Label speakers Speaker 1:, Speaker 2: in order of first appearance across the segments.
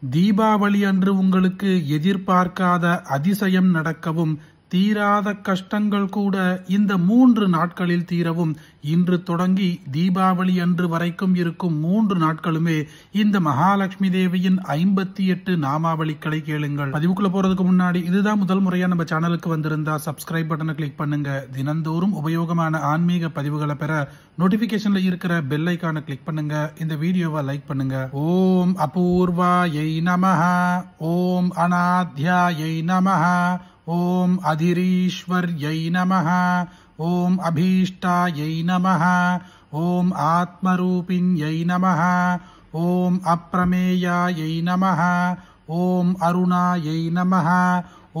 Speaker 1: தீபாவளி அன்று உங்களுக்கு எதிர்பார்க்காத அதிசயம் நடக்கவும், தீராத கஷ்டங்கள் கூட இந்த 3 நாட்களில் தீரவும், இன்று தொடங்கி தீபாவளி அன்று வரைக்கும் இருக்கும் 3 நாட்களுமே இந்த மகாலட்சுமி தேவியின் 58 நாமாவளிகளை கேளுங்கள். பதிவுக்குள்ள போறதுக்கு முன்னாடி இதுதான் முதல் முறையா நம்ம சேனலுக்கு வந்திருந்தா சப்ஸ்கிரைப் பட்டனை கிளிக் பண்ணுங்க. தினந்தோறும் உபயோகமான ஆன்மீக பதிவுகளை பெற நோட்டிபிகேஷன்ல இருக்கிற பெல் ஐகானை கிளிக் பண்ணுங்க. இந்த வீடியோவை லைக் பண்ணுங்க. ஓம் அபூர்வாயை நமஹ, ஓம் அநாத்யாயை நமஹ, ஓம் அதிரீஸ்வர்யை நமஹ, ஓம் அபீஷ்டாயை நமஹ, ஓம் ஆத்மரூபிண்யை நமஹ, ஓம் அப்ரமேயாயை நமஹ, ஓம் அருணாயை நமஹ,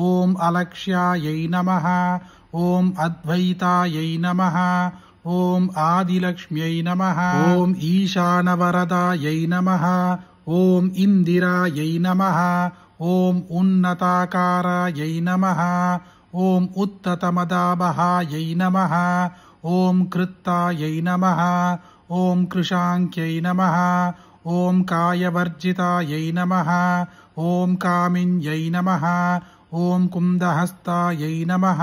Speaker 1: ஓம் அலக்ஷ்யாயை நமஹ, ஓம் அத்வைதாயை நமஹ, ஓம் ஆதிலக்ஷ்மியை நமஹ, ஓம் ஈசானவரதாயை நமஹ, ஓம் இந்திராயை நமஹ, ஓம் உன்னதாகாராயை நமஹ, ஓம் உத்ததமதாபஹாயை நமஹ, ஓம் கிருத்தாயை நமஹ, ஓம் கிருஷாங்க்யை நமஹ, ஓம் காயவர்ஜிதாயை நமஹ, ஓம் காமின்யை நமஹ, ஓம் குந்தஹஸ்தாயை நமஹ,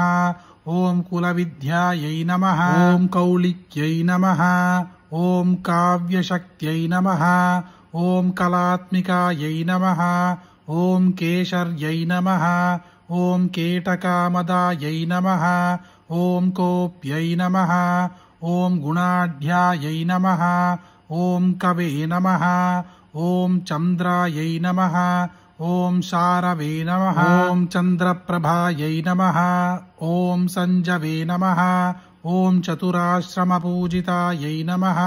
Speaker 1: ஓம் குலவித்யாயை நமஹ, ஓம் கௌலிக்யை நமஹ, ஓம் காவ்யசக்தியை நமஹ, ஓம் கலாத்மிகாயை நமஹ, ஓம் கேசர்யை நமஹ, ஓம் கேடகாமதாயை நமஹ, ஓம் கோப்யை நமஹ, ஓம் குணாಢ்யாயை நமஹ, ஓம் கவே நமஹ, ஓம் சந்திராயை நமஹ, ஓம் சாரவே நமஹ, ஓம் சந்திரபிரபாயை நமஹ, ஓம் சஞ்சவே நமஹ, ஓம் சதுராஸ்ரமபூஜிதாயை நமஹ,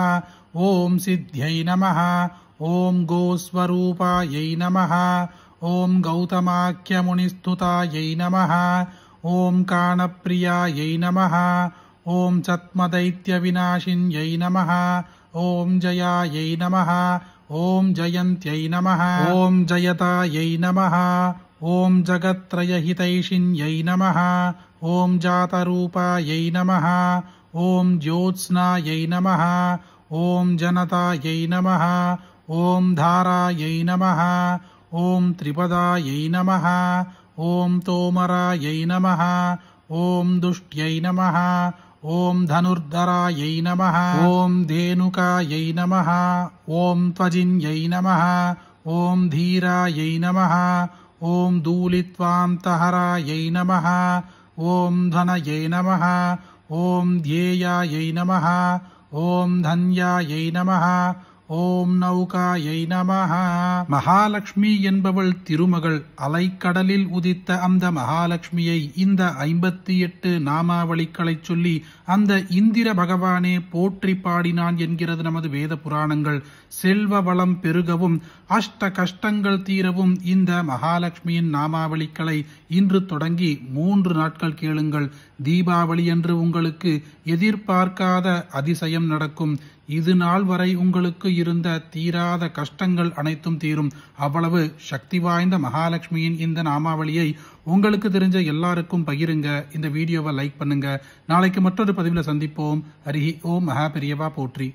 Speaker 1: ஓம் சித்யை நமஹ, ஓம் கோஸ்வரூபாயை நமஹ, ஓம் கௌதமாக்கியமுனிஸ்துதாயை நமஹ, ஓம் காணப்பிரியாயை நமஹ, ஓம் சத்மதைத்யவிநாசின்யை நமஹ, ஓம் ஜயாயை நமஹ, ஓம் ஜயந்த்யை நமஹ, ஓம் ஜயதாயை நமஹ, ஓம் ஜகத்ரயஹிதைஷின்யை நமஹ, ஓம் ஜாதரூபாயை நமஹ, ஓம் ஜோத்ஸ்னாயை நமஹ, ஓம் ஜனதாயை நமஹ, ஓம் தாராயை நமஹ, ஓம் திரிபதாயை நமஹ, ஓம் தோமராயை நமஹ, ஓம் துஷ்ட்யை நமஹ, ஓம் தனுர்தராயை நமஹ, ஓம் தேனுகாயை நமஹ, ஓம் த்வஜின்யை நமஹ, ஓம் தீராயை நமஹ, ஓம் தூலித்வாந்தஹராயை நமஹ, ஓம் தனயே நமஹ, ஓம் த்யேயாயை நமஹ, ஓம் தன்யாயை நமஹ, ஓம் நௌகாயை நமஹ. மகாலட்சுமி என்பவள் திருமகள். அலைக்கடலில் உதித்த அந்த மகாலட்சுமியை இந்த 58 நாமாவளிகளை சொல்லி அந்த இந்திர பகவானே போற்றி பாடினான் என்கிறது நமது வேத புராணங்கள். செல்வ வளம் பெருகவும் அஷ்ட கஷ்டங்கள் தீரவும் இந்த மகாலட்சுமியின் நாமாவளிகளை இன்று தொடங்கி 3 நாட்கள் கேளுங்கள். தீபாவளி அன்று உங்களுக்கு எதிர்பார்க்காத அதிசயம் நடக்கும். இது நாள் வரை உங்களுக்கு இருந்த தீராத கஷ்டங்கள் அனைத்தும் தீரும். அவ்வளவு சக்தி வாய்ந்த மகாலட்சுமியின் இந்த நாமாவளியை உங்களுக்கு தெரிஞ்ச எல்லாருக்கும் பகிருங்க. இந்த வீடியோவை லைக் பண்ணுங்க. நாளைக்கு மற்றொரு பதிவில் சந்திப்போம். ஹரி ஓம் மகா பெரியவா போற்றி.